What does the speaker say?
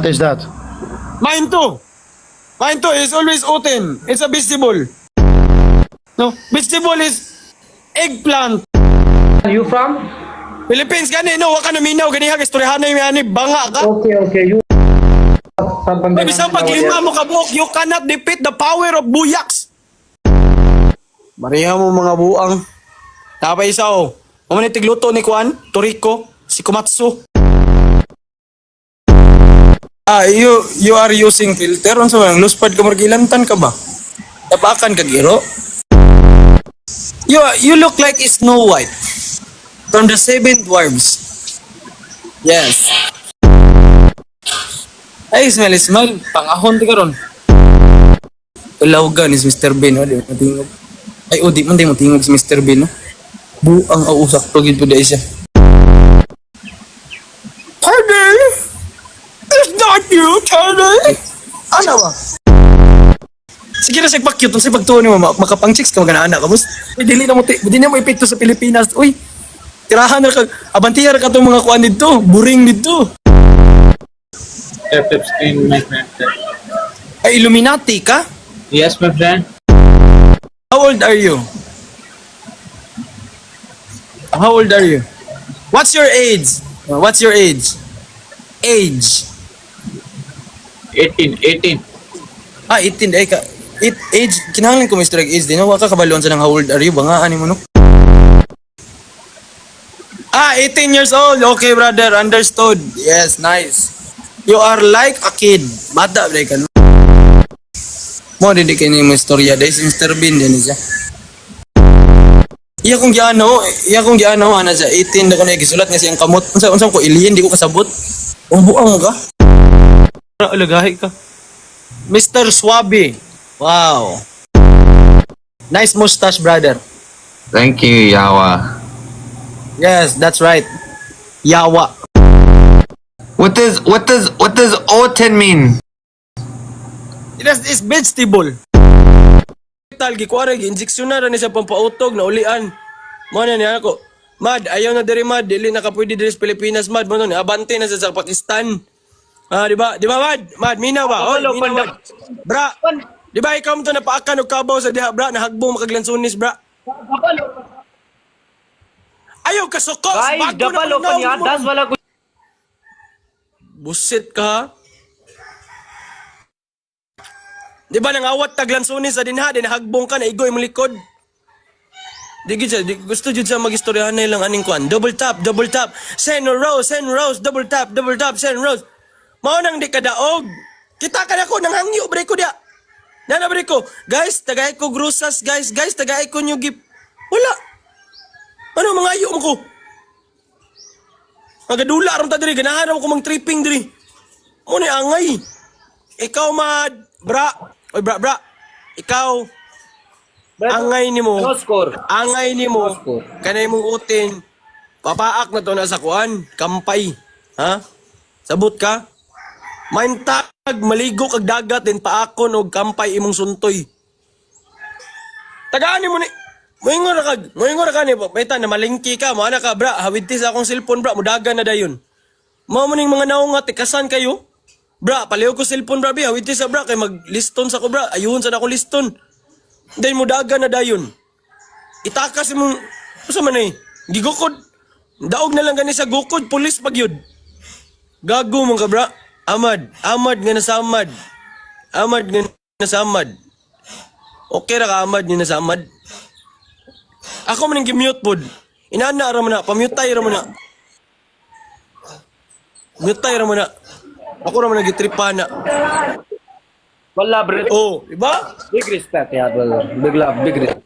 is that? Mine too. Mine too is always oten. It's a vegetable. No, vegetable is eggplant. You from? Philippines gani no, wa ka naminaw gani ha istoryahan na yung ani banga ka. Okay. You. May bisang paglima mo kabuok, you cannot defeat the power of buyaks. Mariha mo mga buang. Tapay isa o. Mamani tigluto ni Kwan, Toriko, si Kumatsu. You are using filter on sa mga luspad ka margilantan ka ba? Tapakan ka giro? You look like Snow White from the Seven Dwarfs. Yes. Ay, smell. Pangahon ti karon. Ulawgan is Mr. Bean, di mo tingog. Ay, di mo tingog si Mr. Bean, no? Buang ausak to gid pud siya. Charlie! It's not you, Charlie! Ano ba? Sige na, pag-cute. Kasi pagtuon mo, makapang-chicks ka, magana-anak ka. Dili na mo epekto sa Pilipinas. Uy, tirahan na ka. Abantiyar ka itong mga kuan dito. Buring dito. Screen, my friend. Ay, Illuminati ka? Yes, my friend. How old are you? How old are you? What's your age? What's your age? Age. 18. 18. Ay ka. Age. Kinahanglan ko Mr. Age din. Waka kabalon sa ng how old are you? Bangaan mo no? 18 years old. Okay, brother. Understood. Yes, nice. You are like a kid. Bata, break ka no? Mo, hindi kayo yung istorya. Dahil si Mr. Bean din siya. Iya kong giano, ana sa 18 na ko na gisulat nga siyang kamot. Unsa ko alien, di ko kasabot. Buang ka. Alagahi ka. Mr. Swabe. Wow. Nice mustache, brother. Thank you, Yawa. Yes, that's right. Yawa. What does Oten mean? It's vegetable. Talgi ko arag injection na ni sa pampautog na ulian. Mo na niya ako. Mad, ayaw na diri mad, dili na ka pwede diri sa Pilipinas mad mo ni abante na sa Pakistan. Di ba? Di ba mad? Mad mina ba? Oh, mina mad. Bra. Di ba ikaw mo to napaakan og kabaw sa diha bra nahagbong makaglansunis bra. Ayaw ka sukos. Guys, dapalo pa niya. Das wala ko. Busit ka. Di ba nangawat taglansunis sa dinha, dinahagbong ka na igoy mo likod. Gusto jud sa magistoryahan na ilang aning kwan. Double tap. Send rose, double tap, send rose. Mao nang di kadaog. Kita ka na ko nang hangyo bre ko dia. Nana bre ko. Guys, tagay ko grusas, guys, tagay ko nyo gip. Wala. Ano mangayo mo ko? Magadula aram ta diri, ganahan mo ko mang tripping diri. Mo ni angay. Ikaw mad, bra. Oy bra. Ikaw angay nimo. No score. Angay nimo. No score. Kanay mong utin. Papaak na to na sa kuan, kampay. Ha? Sabot ka? Maintag maligo kag dagat din paakon og kampay imong suntoy. Tagaan mo ni. Moingon ra ka ni peta na malingki ka, mo ana ka bra, hawid ti sa akong cellphone bra, mudagan na dayon. Mao man ning mga naungat tikasan kayo. Bra, paliw ko cellphone bra, hawid ti sa bra kay magliston sa ko bra, ayun sa ako liston. Then mudagan na dayon. Itakas imong usa man ni, gigukod. Daog na lang gani sa gukod, pulis pagyud. Gago man ka bra. Amad nga nasamad. Amad nga nasamad. Okay ra ka amad nga nasamad. Ako man ang gimute pod. Inana ra man na, pamutay ra man na. Mutay ra man na. Ako ra man nagitripan na. Wala bre. Oh, di ba? Big respect ya brother. Big love, big respect.